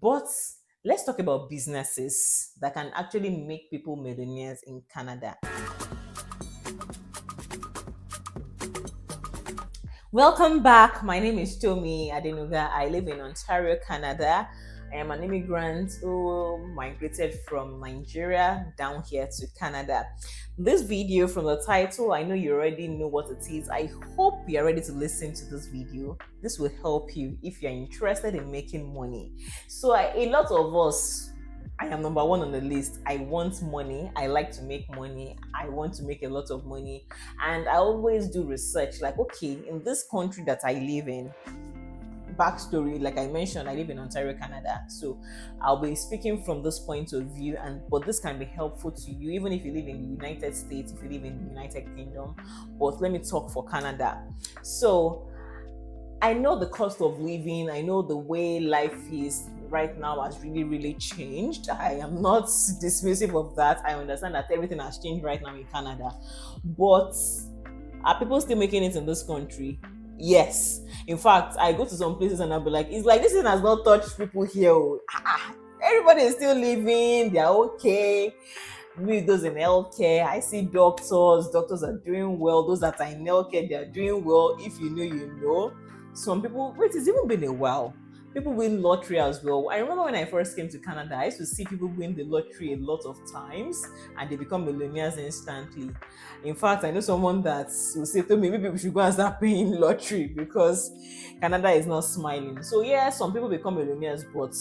But let's talk about businesses that can actually make people millionaires in Canada. Welcome back. My name is Tomi Adenuga. I live in Ontario, Canada. I am an immigrant who migrated from Nigeria down here to Canada. This video, from the title, I know you already know what it is. I hope you're ready to listen to this video. This will help you if you're interested in making money. So a lot of us, I am number one on the list. I want money. I like to make money. I want to make a lot of money. And I always do research like, okay, in this country that I live in, backstory, like I mentioned, I live in Ontario, Canada. So I'll be speaking from this point of view, but this can be helpful to you, even if you live in the United States, if you live in the United Kingdom. But let me talk for Canada. So I know the cost of living, I know the way life is right now has really, really changed. I am not dismissive of that. I understand that everything has changed right now in Canada. But are people still making it in this country? Yes. In fact, I go to some places and I'll be like, it's like this thing has not touched people here. Everybody is still living, they're okay. With those in healthcare, I see doctors are doing well. Those that are in healthcare, they are doing well. If you know, you know. Some people, wait, it's even been a while. People win lottery as well. I remember when I first came to Canada, I used to see people win the lottery a lot of times and they become millionaires instantly. In fact, I know someone that will say to me, maybe we should go and start paying lottery because Canada is not smiling. So yeah, some people become millionaires, but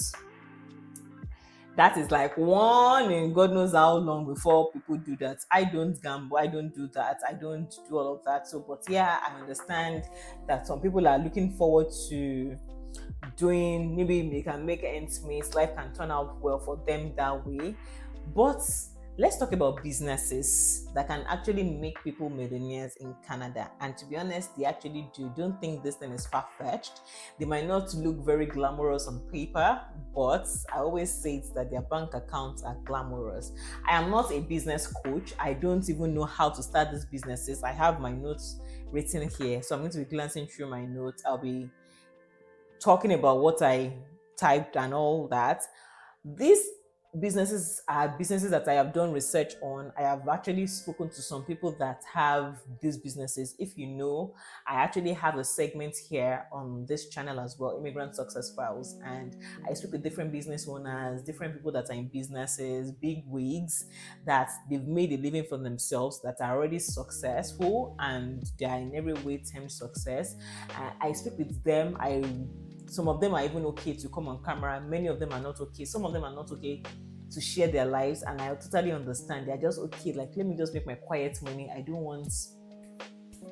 that is like one in God knows how long before people do that. I don't gamble, I don't do that, I don't do all of that. So, but yeah, I understand that some people are looking forward to doing, maybe they can make ends meet, life can turn out well for them that way. But let's talk about businesses that can actually make people millionaires in Canada. And to be honest, they actually do. Don't think this thing is far-fetched. They might not look very glamorous on paper, but I always say it's that their bank accounts are glamorous. I am not a business coach. I don't even know how to start these businesses. I have my notes written here, so I'm going to be glancing through my notes. I'll be talking about what I typed and all that. These businesses are businesses that I have done research on. I have actually spoken to some people that have these businesses. If you know, I actually have a segment here on this channel as well, Immigrant Success Files, and I speak with different business owners, different people that are in businesses, big wigs, that they've made a living for themselves, that are already successful, and they are in every way termed success. I speak with them. Some of them are even okay to come on camera. Many of them are not okay. Some of them are not okay to share their lives, and I totally understand. They're just okay. Like, let me just make my quiet money. I don't want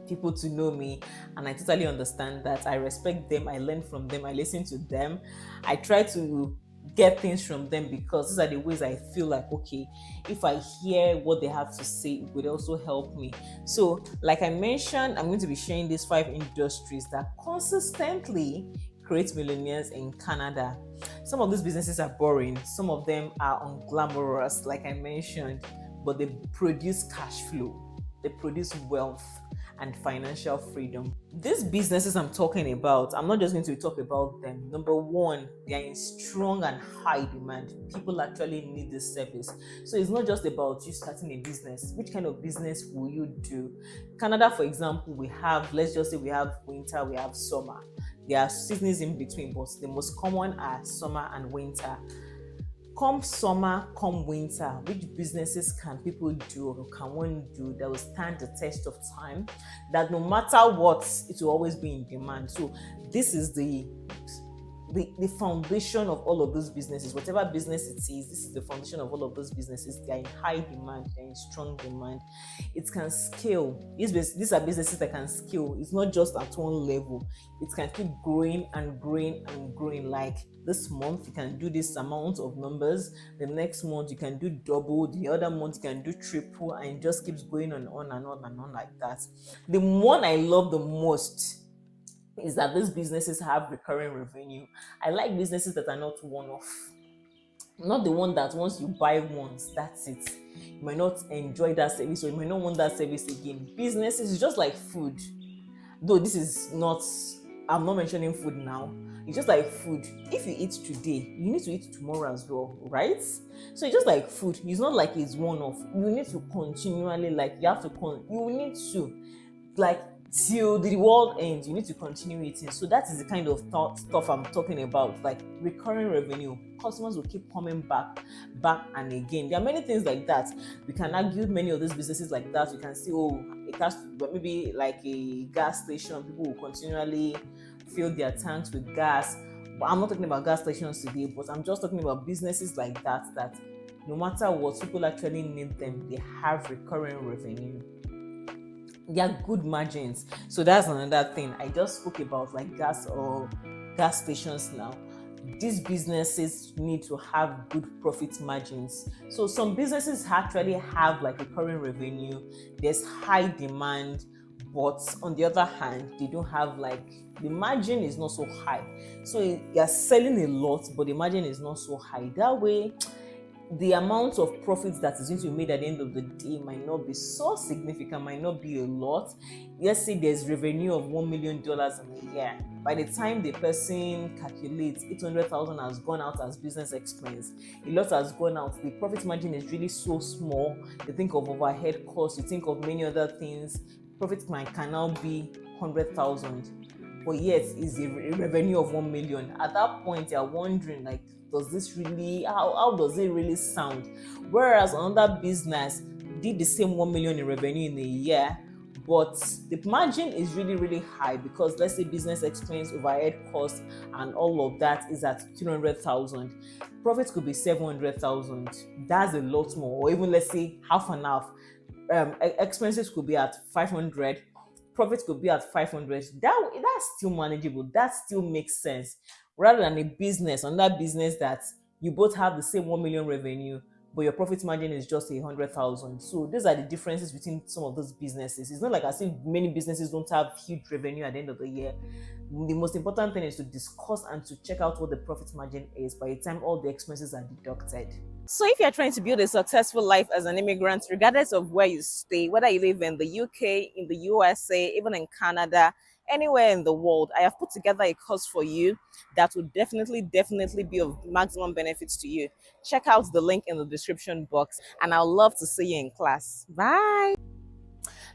people to know me, and I totally understand that. I respect them. I learn from them. I listen to them. I try to get things from them because these are the ways I feel like, okay, if I hear what they have to say, it would also help me. So, like I mentioned, I'm going to be sharing these 5 industries that consistently create millionaires in Canada. Some of these businesses are boring, some of them are unglamorous, like I mentioned, but they produce cash flow, they produce wealth and financial freedom. These businesses I'm talking about, I'm not just going to talk about them. Number one, they are in strong and high demand. People actually need this service. So it's not just about you starting a business. Which kind of business will you do? Canada, for example, we have, let's just say we have winter, we have summer. There are seasons in between, but the most common are summer and winter. Come summer, come winter, which businesses can people do or can one do that will stand the test of time, that no matter what, it will always be in demand? So this is the foundation of all of those businesses. Whatever business it is, this is the foundation of all of those businesses. They are in high demand, they are in strong demand. It can scale. These are businesses that can scale. It's not just at one level. It can keep growing and growing and growing. Like this month, you can do this amount of numbers. The next month, you can do double. The other month, you can do triple, and it just keeps going on and on and on like that. The one I love the most is that these businesses have recurring revenue. I like businesses that are not one-off. Not the one that once you buy once, that's it. You might not enjoy that service or you might not want that service again. Business is just like food. Though this is not, I'm not mentioning food now. It's just like food. If you eat today, you need to eat tomorrow as well, right? So it's just like food. It's not like it's one off. You need to continually, like, you have to you need to, like, till the world ends, you need to continue eating. So that is the kind of stuff I'm talking about, like recurring revenue. Customers will keep coming back and again. There are many things like that. We can argue many of these businesses like that. We can see, oh, it has to, maybe like a gas station, people will continually fill their tanks with gas. But I'm not talking about gas stations today, but I'm just talking about businesses like that, that no matter what, people actually need them. They have recurring revenue. They are good margins. So that's another thing. I just spoke about like gas or gas stations now. These businesses need to have good profit margins. So some businesses actually have like recurring revenue. There's high demand, but on the other hand, they don't have, like, the margin is not so high. So you're selling a lot, but the margin is not so high. That way, the amount of profits that is going to be made at the end of the day might not be so significant, might not be a lot. Let's say there's revenue of $1 million in a year. By the time the person calculates, 800,000 has gone out as business expense. A lot has gone out. The profit margin is really so small. You think of overhead costs, you think of many other things. Profit can now be 100,000, but yet is a revenue of 1 million. At that point, you're wondering, like, does this really, how does it really sound? Whereas another business did the same 1 million in revenue in a year, but the margin is really, really high, because let's say business expense, overhead costs, and all of that is at 300,000. Profit could be 700,000. That's a lot more. Or even, let's say, half and half. Expenses could be at 500, profit could be at 500. That's still manageable. That still makes sense, rather than a business, another business that you both have the same 1 million revenue, but your profit margin is just 100,000. So these are the differences between some of those businesses. It's not like I see many businesses don't have huge revenue at the end of the year. The most important thing is to discuss and to check out what the profit margin is by the time all the expenses are deducted. So if you're trying to build a successful life as an immigrant, regardless of where you stay, whether you live in the UK, in the USA, even in Canada, anywhere in the world, I have put together a course for you that will definitely be of maximum benefits to you. Check out the link in the description box, and I'd love to see you in class. Bye.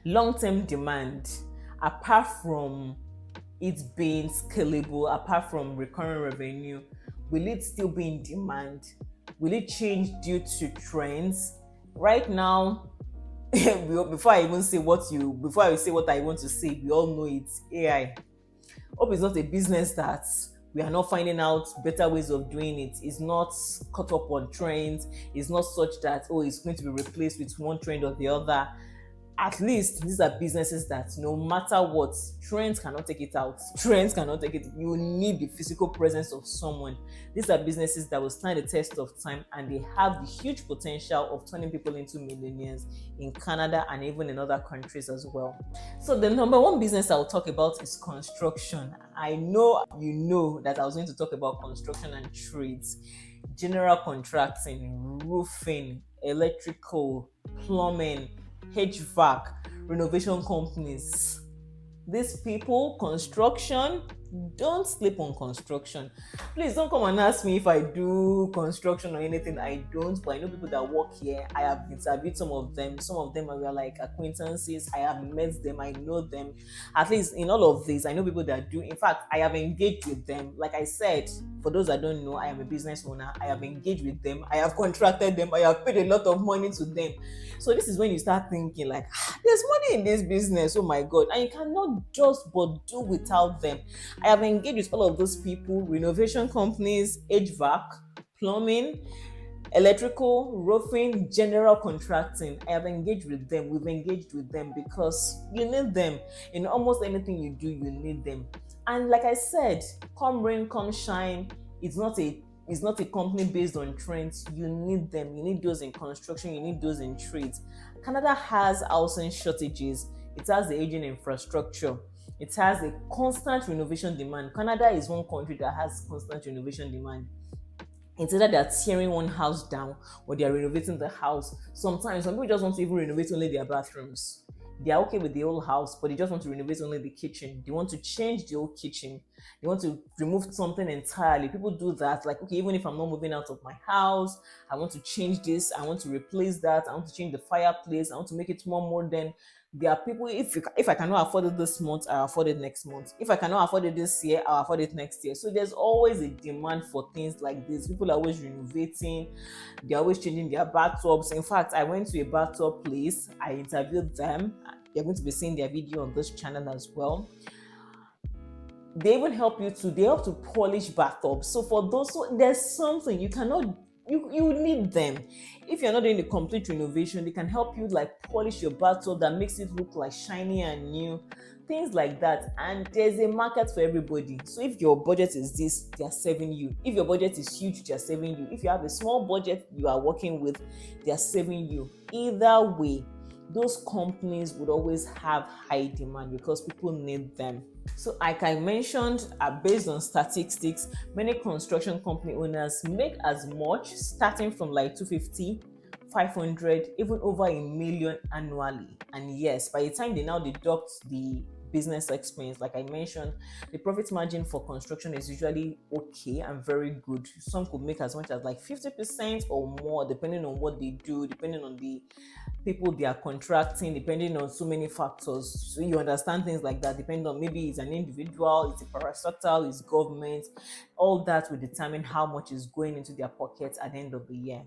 Long-term demand, apart from it being scalable, apart from recurring revenue, will it still be in demand? Will it change due to trends? Right now, before I say what I want to say, we all know it's AI. Hope it's not a business that we are not finding out better ways of doing it. It's not caught up on trends. It's not such that, oh, it's going to be replaced with one trend or the other. At least these are businesses that no matter what, trends cannot take it out. Trends cannot take it. You need the physical presence of someone. These are businesses that will stand the test of time, and they have the huge potential of turning people into millionaires in Canada and even in other countries as well. So the number one business I'll talk about is construction. I know you know that I was going to talk about construction and trades, general contracting, roofing, electrical, plumbing, HVAC, renovation companies. These people, construction, don't sleep on construction. Please don't come and ask me if I do construction or anything. I don't, but I know people that work here. I have interviewed some of them. Some of them are like acquaintances. I have met them. I know them. At least in all of this, I know people that do. In fact, I have engaged with them. Like I said, for those that don't know, I am a business owner. I have engaged with them. I have contracted them. I have paid a lot of money to them. So this is when you start thinking like, there's money in this business. Oh my God. And you cannot just but do without them. I have engaged with all of those people, renovation companies, HVAC, plumbing, electrical, roofing, general contracting. I have engaged with them. We've engaged with them because you need them. In almost anything you do, you need them. And like I said, come rain, come shine, it's not a company based on trends. You need them. You need those in construction. You need those in trades. Canada has housing shortages. It has the aging infrastructure. It has a constant renovation demand. Canada is one country that has constant renovation demand. It's either they're tearing one house down or they're renovating the house. Sometimes some people just want to even renovate only their bathrooms. They are okay with the whole house, but they just want to renovate only the kitchen. They want to change the whole kitchen. They want to remove something entirely. People do that. Like, okay, even if I'm not moving out of my house, I want to change this. I want to replace that. I want to change the fireplace. I want to make it more modern. There are people, if I cannot afford it this month, I'll afford it next month. If I cannot afford it this year, I'll afford it next year. So there's always a demand for things like this. People are always renovating. They're always changing their bathtubs. In fact, I went to a bathtub place. I interviewed them. You're going to be seeing their video on this channel as well. They even help you to, they help to polish bathtubs. So for those, so there's something you cannot, you need them. If you're not doing the complete renovation, they can help you like polish your bathtub that makes it look like shiny and new, things like that. And there's a market for everybody. So if your budget is this, they are serving you. If your budget is huge, they are serving you. If you have a small budget you are working with, they are serving you. Either way, those companies would always have high demand because people need them. So like I mentioned, based on statistics, many construction company owners make as much starting from like 250, 500, even over $1 million annually. And yes, by the time they now deduct the business expense, like I mentioned, the profit margin for construction is usually okay and very good. Some could make as much as like 50% or more, depending on what they do, depending on the people they are contracting, depending on so many factors. So you understand things like that, depending on maybe it's an individual, it's a parastatal, it's government. All that will determine how much is going into their pockets at the end of the year.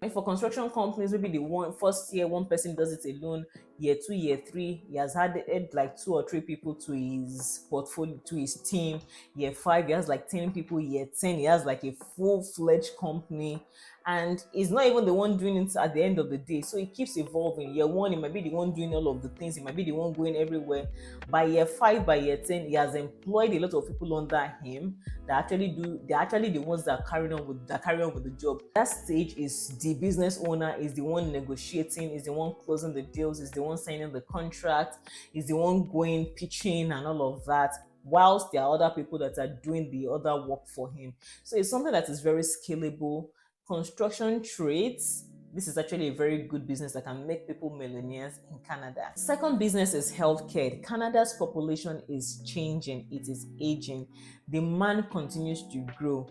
And for construction companies, maybe the first year, one person does it alone. Year 2, year 3, he has added like 2 or 3 people to his portfolio, to his team. Year 5, he has like 10 people. Year 10, he has like a full-fledged company. And he's not even the one doing it at the end of the day. So it keeps evolving. Year 1, he might be the one doing all of the things. He might be the one going everywhere. By year 5, by year 10, he has employed a lot of people under him that they're actually the ones that carry on with the job. That stage is the business owner is the one negotiating, is the one closing the deals, is the one signing the contract, is the one going pitching and all of that, whilst there are other people that are doing the other work for him. So it's something that is very scalable. Construction trades, this is actually a very good business that can make people millionaires in Canada. Second business is healthcare. Canada's population is changing, it is aging. Demand continues to grow.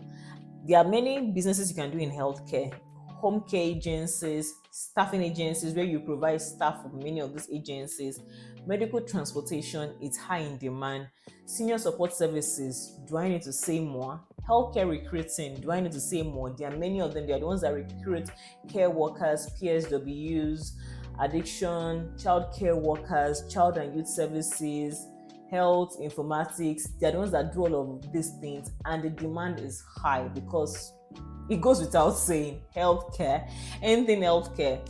There are many businesses you can do in healthcare. Home care agencies, staffing agencies where you provide staff for many of these agencies. Medical transportation, it's high in demand. Senior support services, do I need to say more? Healthcare recruiting, do I need to say more? There are many of them. They are the ones that recruit care workers, PSWs, addiction, child care workers, child and youth services, health, informatics. They are the ones that do all of these things, and the demand is high because it goes without saying, healthcare, anything healthcare,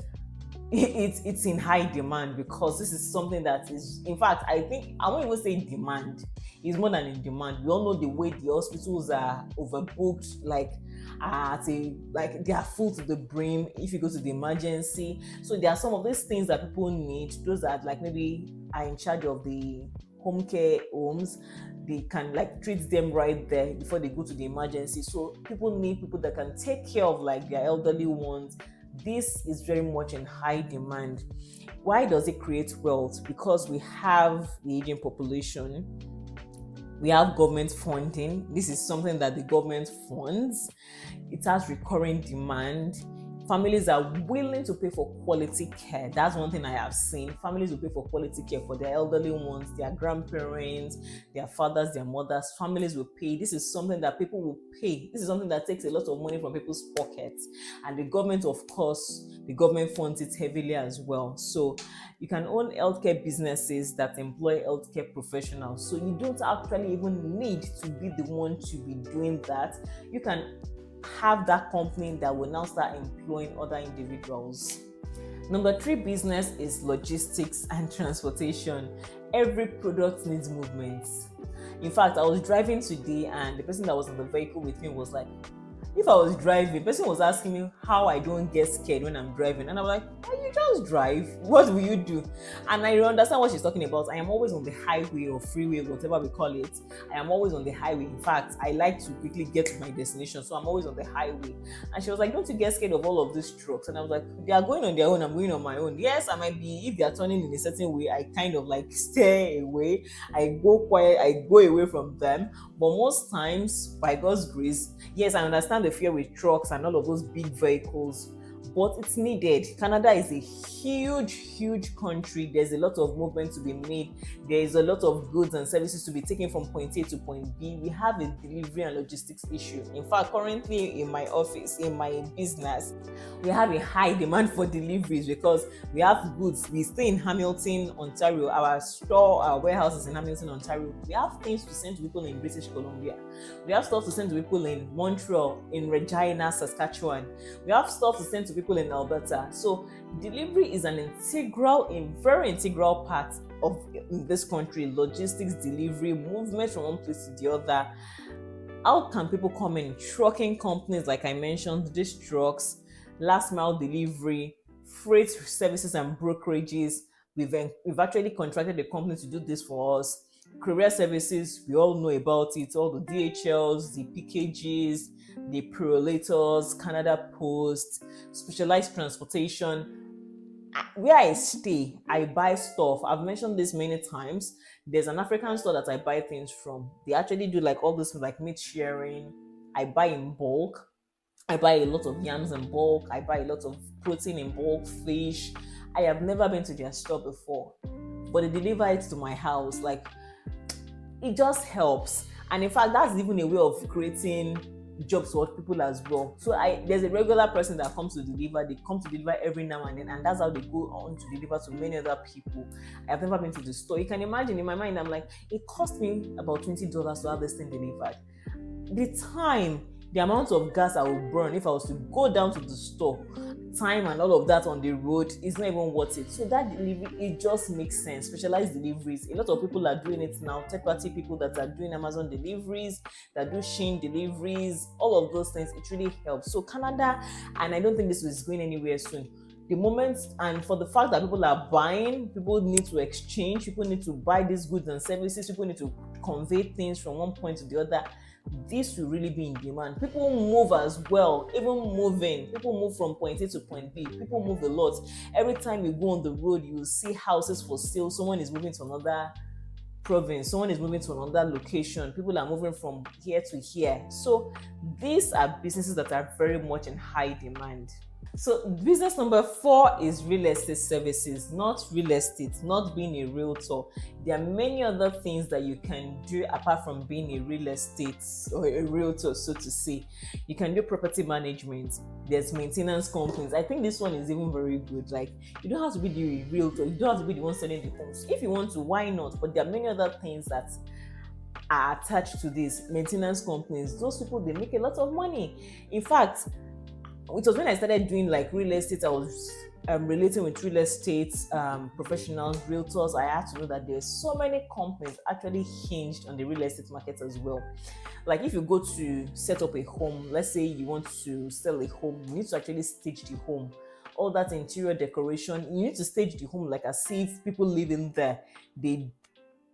it's in high demand because this is something that is, in fact, I think I won't even say demand, it's more than in demand. We all know the way the hospitals are overbooked, like they are full to the brim if you go to the emergency. So there are some of these things that people need, those that like maybe are in charge of the home care homes, they can like treat them right there before they go to the emergency. So people need people that can take care of like their elderly ones. This is very much in high demand. Why does it create wealth? Because we have the aging population, we have government funding. This is something that the government funds. It has recurring demand. Families are willing to pay for quality care. That's one thing I have seen. Families will pay for quality care for their elderly ones, their grandparents, their fathers, their mothers. Families will pay. This is something that people will pay. This is something that takes a lot of money from people's pockets. And the government, of course, the government funds it heavily as well. So you can own healthcare businesses that employ healthcare professionals. So you don't actually even need to be the one to be doing that. You can have that company that will now start employing other individuals. Number 3 business is logistics and transportation. Every product needs movement. In fact, I was driving today and the person that was in the vehicle with me was like, If I was driving, person was asking me how I don't get scared when I'm driving, and I'm like, "Oh, you just drive. What will you do?" And I understand what she's talking about. I am always on the highway or freeway, whatever we call it. I am always on the highway. In fact, I like to quickly get to my destination, so I'm always on the highway. And she was like, "Don't you get scared of all of these trucks?" And I was like, "They are going on their own. I'm going on my own. Yes, I might be. If they are turning in a certain way, I kind of like stay away. I go quiet. I go away from them. But most times, by God's grace, yes, I understand the fear with trucks and all of those big vehicles, but it's needed. Canada is a huge country. There's a lot of movement to be made. There is a lot of goods and services to be taken from point A to point B. We have a delivery and logistics issue. In fact, currently in my office, in my business, we have a high demand for deliveries because we have goods. We stay in Hamilton, Ontario. Our store, our warehouse is in Hamilton, Ontario. We have things to send to people in British Columbia. We have stuff to send to people in Montreal, in Regina, Saskatchewan. We have stuff to send to people in Alberta. So delivery is an very integral part of this country. Logistics, delivery, movement from one place to the other. How can people come in? Trucking companies, like I mentioned, these trucks, last mile delivery, freight services and brokerages. We've actually contracted a company to do this for us. Career services, we all know about it, all the DHLs, the PKGs, the Perolators, Canada Post, specialized transportation. Where I stay, I buy stuff. I've mentioned this many times. There's an African store that I buy things from. They actually do like all this like meat sharing. I buy in bulk. I buy a lot of yams in bulk. I buy a lot of protein in bulk, fish. I have never been to their store before, but they deliver it to my house. Like, it just helps. And in fact, that's even a way of creating jobs for people as well. So there's a regular person that comes to deliver. They come to deliver every now and then, and that's how they go on to deliver to many other people. I've never been to the store. You can imagine, in my mind, I'm like, it cost me about $20 to have this thing delivered. The amount of gas I would burn if I was to go down to the store, time and all of that on the road is not even worth it. So that delivery, it just makes sense. Specialized deliveries, a lot of people are doing it now. Third-party people that are doing Amazon deliveries, that do Shein deliveries, all of those things, it really helps. So Canada, and I don't think this is going anywhere soon. The moment, and for the fact that people are buying, people need to exchange, people need to buy these goods and services, people need to convey things from one point to the other. This will really be in demand. People move as well, even moving. People move from point A to point B. People move a lot. Every time you go on the road, you will see houses for sale. Someone is moving to another province. Someone is moving to another location. People are moving from here to here. So these are businesses that are very much in high demand. So business number 4 is real estate services, not real estate, not being a realtor. There are many other things that you can do apart from being a real estate or a realtor, so to say. You can do property management. There's maintenance companies. I think this one is even very good. Like, you don't have to be the realtor. You don't have to be the one selling the homes. If you want to, why not? But there are many other things that are attached to this. Maintenance companies, those people, they make a lot of money. In fact, it was when I started doing like real estate, I was relating with real estate professionals, realtors. I had to know that there's so many companies actually hinged on the real estate market as well. Like, if you go to set up a home, let's say you want to sell a home, you need to actually stage the home. All that interior decoration, you need to stage the home like as if people live in there. They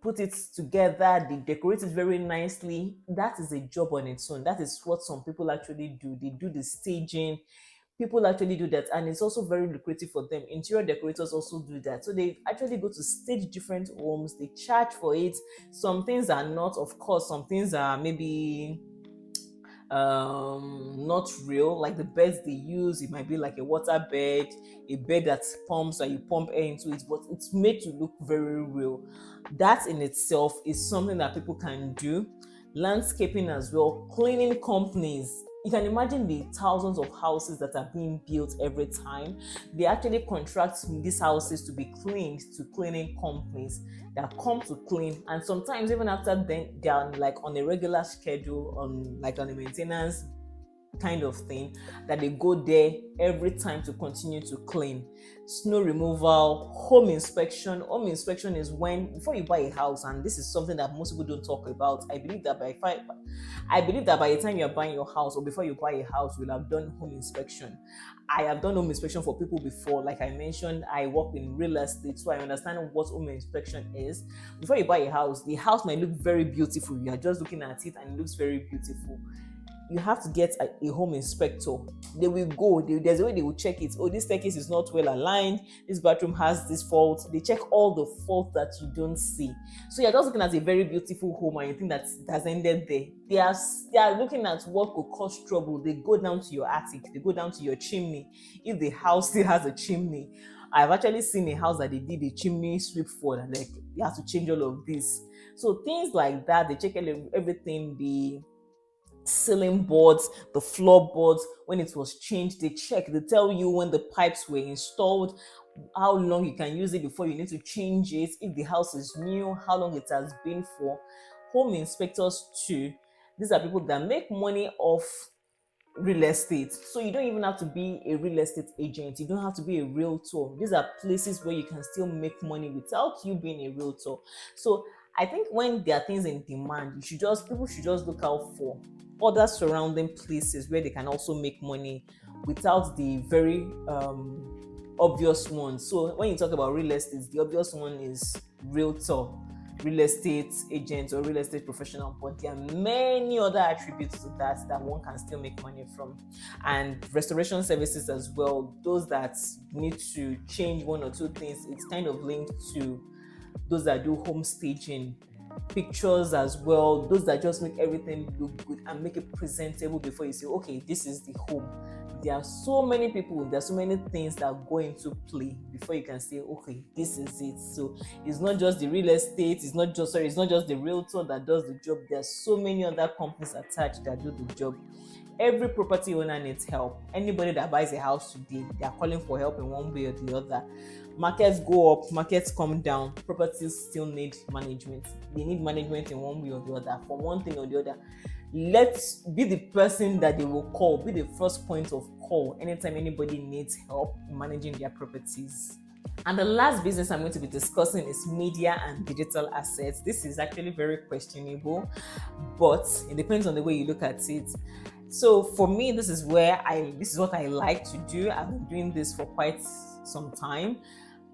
put it together, they decorate it very nicely. That is a job on its own. That is what some people actually do. They do the staging. People actually do that, and it's also very lucrative for them. Interior decorators also do that. So they actually go to stage different homes. They charge for it. Some things are not, of course, some things are maybe not real, like the beds they use. It might be like a water bed, a bed that pumps and you pump air into it, but it's made to look very real. That in itself is something that people can do. Landscaping as well, cleaning companies. You can imagine the thousands of houses that are being built every time. They actually contract these houses to be cleaned to cleaning companies that come to clean, and sometimes even after then they are like on a regular schedule, on a maintenance kind of thing that they go there every time to continue to clean. Snow removal, home inspection. Home inspection is when, before you buy a house, and this is something that most people don't talk about. I believe that by the time you're buying your house, or before you buy a house, you'll have done home inspection. I have done home inspection for people before. Like I mentioned, I work in real estate, so I understand what home inspection is. Before you buy a house, the house might look very beautiful. You are just looking at it and it looks very beautiful. You have to get a home inspector. They will go, there's a way they will check it. Oh, this staircase is not well aligned, this bathroom has this fault. They check all the faults that you don't see. So you're just looking at a very beautiful home and you think that it has ended there. They are looking at what could cause trouble. They go down to your attic, they go down to your chimney, if the house still has a chimney. I've actually seen a house that they did a chimney sweep for, and like you have to change all of this. So things like that, they check everything, the ceiling boards, the floorboards, when it was changed, they check, they tell you when the pipes were installed, how long you can use it before you need to change it, if the house is new, how long it has been for. Home inspectors too, these are people that make money off real estate. So you don't even have to be a real estate agent, you don't have to be a realtor. These are places where you can still make money without you being a realtor. So I think when there are things in demand, people should just look out for other surrounding places where they can also make money without the very obvious ones. So when you talk about real estate, the obvious one is realtor, real estate agent, or real estate professional, but there are many other attributes to that one can still make money from. And restoration services as well, those that need to change one or two things, it's kind of linked to those that do home staging, pictures as well, those that just make everything look good and make it presentable before you say, okay, this is the home. There are so many people, there are so many things that go into play before you can say, okay, this is it. So it's not just the real estate, it's not just the realtor that does the job. There are so many other companies attached that do the job. Every property owner needs help. Anybody that buys a house today, they are calling for help in one way or the other. Markets go up, markets come down, properties still need management. They need management in one way or the other, for one thing or the other. Let's be the person that they will call, be the first point of call anytime anybody needs help in managing their properties. And the last business I'm going to be discussing is media and digital assets. This is actually very questionable, but it depends on the way you look at it. So for me, this is what I like to do. I've been doing this for quite some time.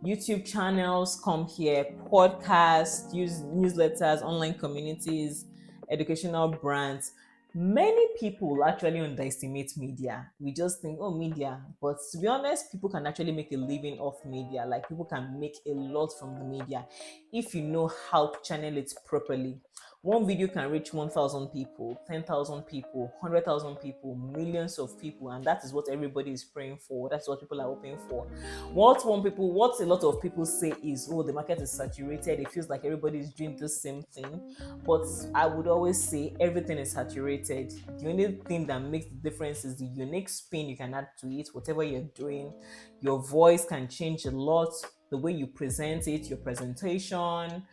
YouTube channels, come here, podcasts, newsletters, online communities, educational brands. Many people actually underestimate media. We just think, oh, media. But to be honest, people can actually make a living off media. Like, people can make a lot from the media if you know how to channel it properly. One video can reach 1,000 people, 10,000 people, 100,000 people, millions of people, and that is what everybody is praying for. That's what people are hoping for. What a lot of people say is, oh, the market is saturated. It feels like everybody is doing the same thing. But I would always say everything is saturated. The only thing that makes the difference is the unique spin you can add to it. Whatever you're doing, your voice can change a lot. The way you present it, your presentation,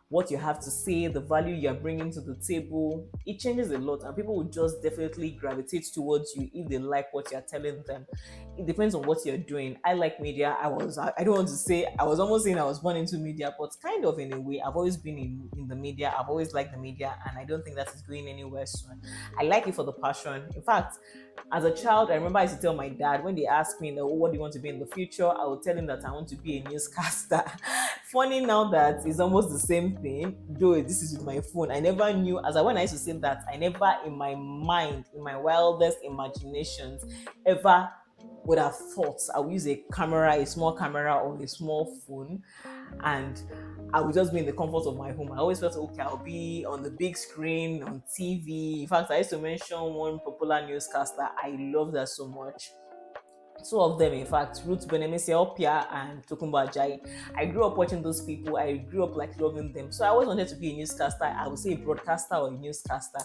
what you have to say, the value you're bringing to the table, it changes a lot, and people will just definitely gravitate towards you if they like what you're telling them. It depends on what you're doing. I like media. I don't want to say, I was almost saying I was born into media, but kind of in a way. I've always been in the media. I've always liked the media, and I don't think that is going anywhere soon. I like it for the passion. In fact, as a child, I remember I used to tell my dad, when they asked me, oh, what do you want to be in the future? I would tell him that I want to be a newscaster. Funny now that it's almost the same thing, though this is with my phone. I never knew, when I used to say that, I never in my mind, in my wildest imaginations, ever would have thought I would use a small camera or a small phone, and I would just be in the comfort of my home. I always felt, okay, I'll be on the big screen, on TV. In fact, I used to mention one popular newscaster. I love that so much. Two of them, in fact, Ruth Benemisi Opia and Tokunbo Ajayi. I grew up watching those people. I grew up like loving them. So I always wanted to be a newscaster. I would say a broadcaster or a newscaster.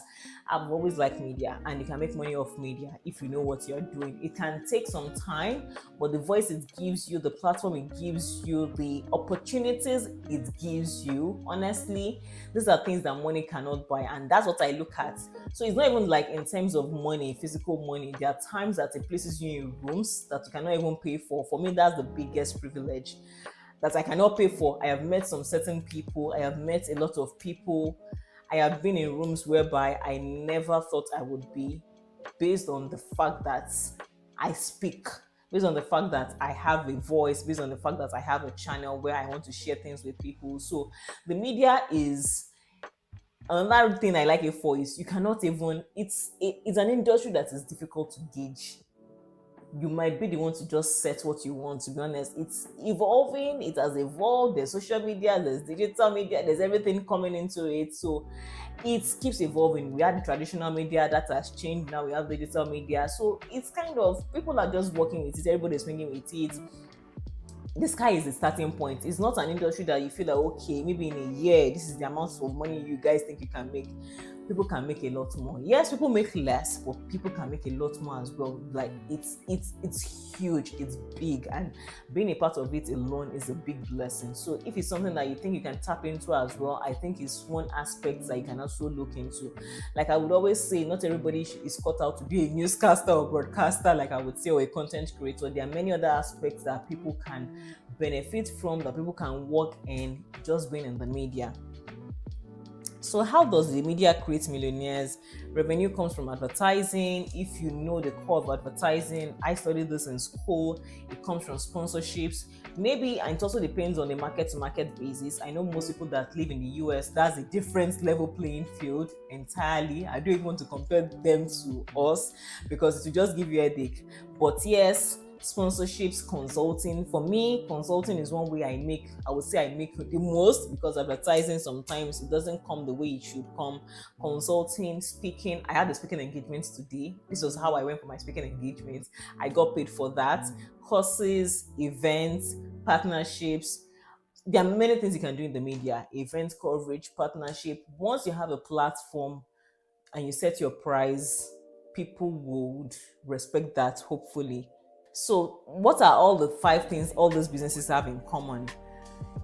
I've always liked media, and you can make money off media if you know what you're doing. It can take some time, but the voice it gives you, the platform it gives you, the opportunities it gives you, honestly, these are things that money cannot buy. And that's what I look at So it's not even like in terms of money, physical money. There are times that it places you in rooms that you cannot even pay for. For me, that's the biggest privilege that I cannot pay for. I have met some certain people. I have met a lot of people. I have been in rooms whereby I never thought I would be, based on the fact that I speak, based on the fact that I have a voice, based on the fact that I have a channel where I want to share things with people. So the media is another thing I like it for. Is you cannot even, it's an industry that is difficult to gauge. You might be the one to just set what you want. To be honest, it's evolving, it has evolved. There's social media, there's digital media, there's everything coming into it. So it keeps evolving. We had the traditional media that has changed, now we have digital media. So it's kind of, people are just working with it, everybody's swinging with it. The sky is the starting point. It's not an industry that you feel like, okay, maybe in a year, this is the amount of money you guys think you can make. People can make a lot more. Yes, people make less, but people can make a lot more as well. Like it's huge, it's big, and being a part of it alone is a big blessing. So if it's something that you think you can tap into as well, I think it's one aspect that you can also look into. Like I would always say, not everybody is cut out to be a newscaster or broadcaster, like I would say, or a content creator. There are many other aspects that people can benefit from, that people can work in, just being in the media. So how does the media create millionaires? Revenue comes from advertising. If you know the core of advertising, I studied this in school. It comes from sponsorships. Maybe, and it also depends on the market to market basis. I know most people that live in the US, that's a different level playing field entirely. I don't even want to compare them to us because it will just give you a headache. But yes, sponsorships, consulting. For me, consulting is one way I would say I make the most, because advertising sometimes it doesn't come the way it should come. Consulting, speaking. I had a speaking engagement today. This was how I went for my speaking engagement. I got paid for that. Courses, events, partnerships. There are many things you can do in the media: event coverage, partnership. Once you have a platform and you set your price, people would respect that, hopefully. So, what are all the five things all these businesses have in common?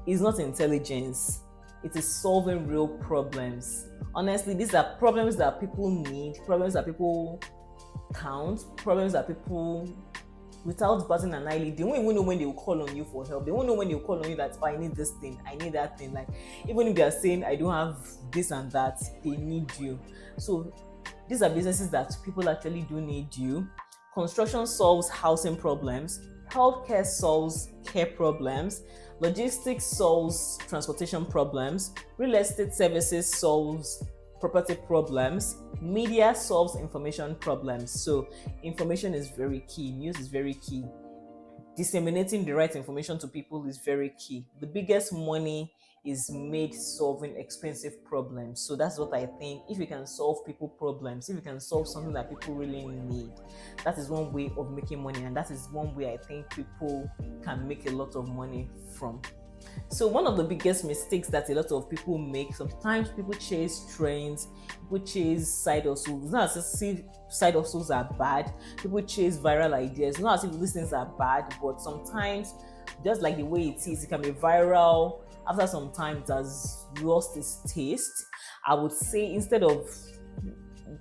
It's not intelligence, it is solving real problems. Honestly, these are problems that people need, problems that people count, problems that people, without batting an eyelid, they won't even know when they will call on you for help. They won't know when they will call on you that, oh, I need this thing, I need that thing. Like, even if they are saying, I don't have this and that, they need you. So, these are businesses that people actually do need you. Construction solves housing problems. Healthcare solves care problems. Logistics solves transportation problems. Real estate services solves property problems. Media solves information problems. So information is very key. News is very key. Disseminating the right information to people is very key. The biggest money is made solving expensive problems. So that's what I think. If you can solve people problems, if you can solve something that people really need, that is one way of making money, and that is one way I think people can make a lot of money from. So one of the biggest mistakes that a lot of people make, sometimes people chase trends, people chase side hustles. It's not as if side hustles are bad. People chase viral ideas. It's not as if these things are bad, but sometimes, just like the way it is, it can be viral. After some time, it has lost its taste. I would say, instead of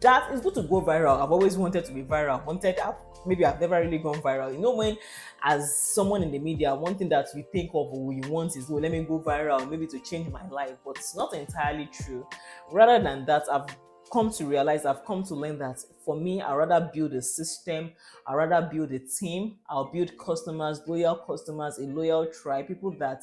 that, it's good to go viral. I've always wanted to be viral. Maybe I've never really gone viral. You know, when as someone in the media, one thing that you think of or you want is, oh, let me go viral, maybe to change my life. But it's not entirely true. Rather than that, I've come to realize, I've come to learn that for me, I'd rather build a system, I'd rather build a team, I'll build customers, a loyal tribe, people that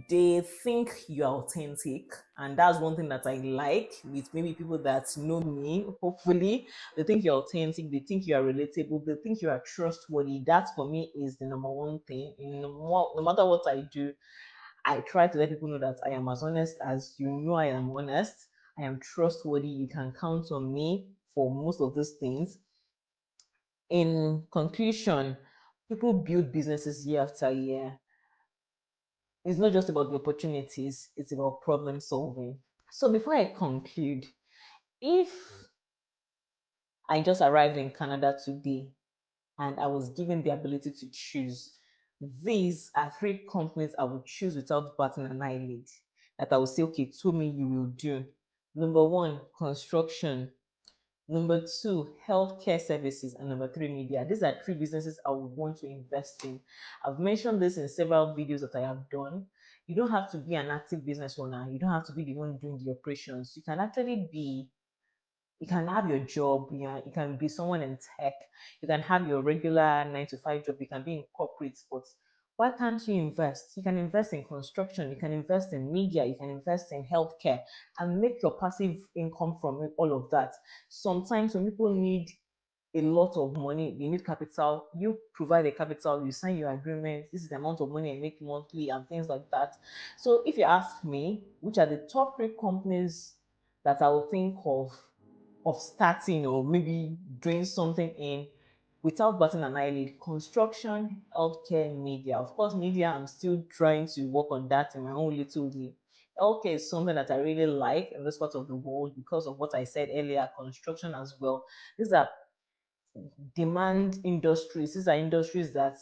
they think you're authentic. And that's one thing that I like with maybe people that know me. Hopefully they think you're authentic, they think you are relatable, they think you are trustworthy. That for me is the number one thing. No matter what I do, I try to let people know that I am as honest as you know I am honest. I am trustworthy. You can count on me for most of these things. In conclusion, people build businesses year after year. It's not just about the opportunities, it's about problem solving. So before I conclude, if I just arrived in Canada today and I was given the ability to choose, these are three companies I would choose without batting an eyelid. That I would say, okay, to me, you will do. Number one, construction. Number two, healthcare services. And number three, media. These are three businesses I would want to invest in. I've mentioned this in several videos that I have done. You don't have to be an active business owner. You don't have to be the one doing the operations. You can actually be, you can have your job, you can be someone in tech, you can have your regular 9 to 5 job, you can be in corporate, but why can't you invest? You can invest in construction, you can invest in media, you can invest in healthcare and make your passive income from all of that. Sometimes when people need a lot of money, you need capital, you provide the capital, you sign your agreement, this is the amount of money I make monthly and things like that. So if you ask me, which are the top three companies that I will think of starting or maybe doing something in without batting an eyelid: construction, healthcare, media. Of course, media, I'm still trying to work on that in my own little way. Healthcare is something that I really like in this part of the world because of what I said earlier, construction as well. These are demand industries. These are industries that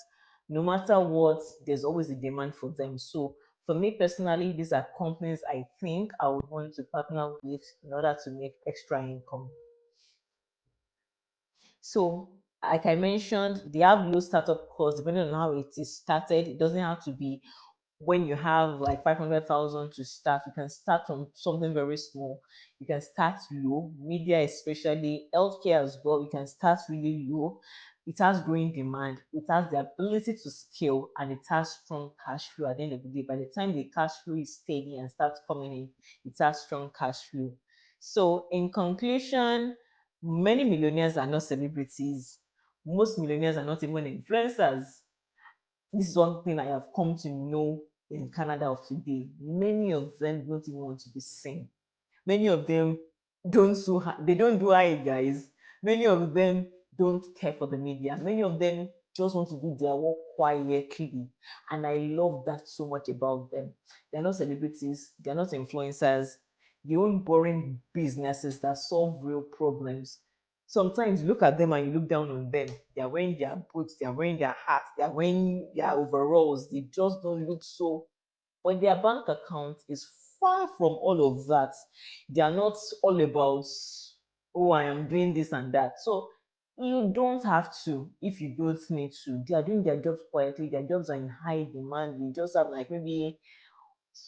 no matter what, there's always a demand for them. So for me personally, these are companies I think I would want to partner with in order to make extra income. So, like I mentioned, they have low startup costs depending on how it is started. It doesn't have to be when you have like 500,000 to start. You can start from something very small. You can start low. Media, especially healthcare as well, you can start really low. It has growing demand. It has the ability to scale, and it has strong cash flow at the end of the day. By the time the cash flow is steady and starts coming in, it has strong cash flow. So, in conclusion, many millionaires are not celebrities. Most millionaires are not even influencers. This is one thing I have come to know in Canada of today. Many of them don't even want to be seen. Many of them they don't do hi guys. Many of them don't care for the media. Many of them just want to do their work quietly. And I love that so much about them. They're not celebrities, they're not influencers. They own boring businesses that solve real problems. Sometimes you look at them and you look down on them. They're wearing their boots, they're wearing their hats, they're wearing their overalls. They just don't look so, but their bank account is far from all of that. They are not all about, oh, I am doing this and that. So you don't have to if you don't need to. They are doing their jobs quietly. Their jobs are in high demand. You just have like maybe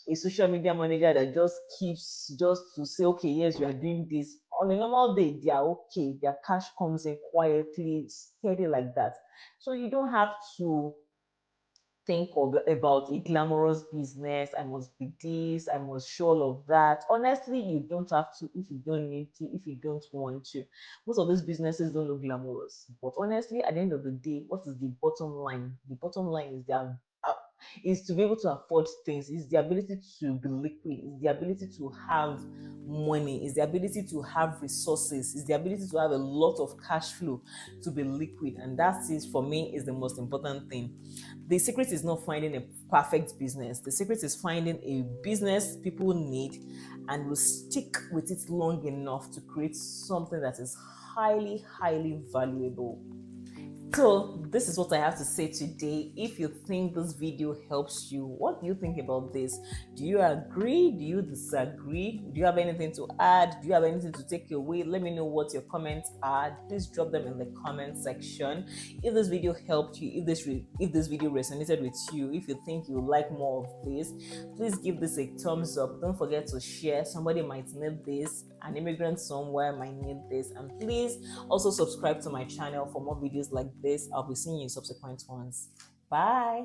a social media manager that just keeps just to say, okay, yes, you are doing this. On a normal day, they are okay. Their cash comes in quietly, steady like that. So you don't have to think about a glamorous business. I must be this, I must show all of that. Honestly, you don't have to if you don't need to, if you don't want to. Most of these businesses don't look glamorous, but honestly, at the end of the day, what is the bottom line? The bottom line is their is to be able to afford things, is the ability to be liquid, is the ability to have money, is the ability to have resources, is the ability to have a lot of cash flow, to be liquid. And that is, for me, is the most important thing. The secret is not finding a perfect business. The secret is finding a business people need and will stick with it long enough to create something that is highly, highly valuable. So this is what I have to say today. If you think this video helps you, what do you think about this? Do you agree? Do you disagree? Do you have anything to add? Do you have anything to take away? Let me know what your comments are. Please drop them in the comment section. If this video helped you, if this video resonated with you, if you think you like more of this, please give this a thumbs up. Don't forget to share. Somebody might need this. An immigrant somewhere might need this. And please also subscribe to my channel for more videos like this. I'll be seeing you in subsequent ones. Bye.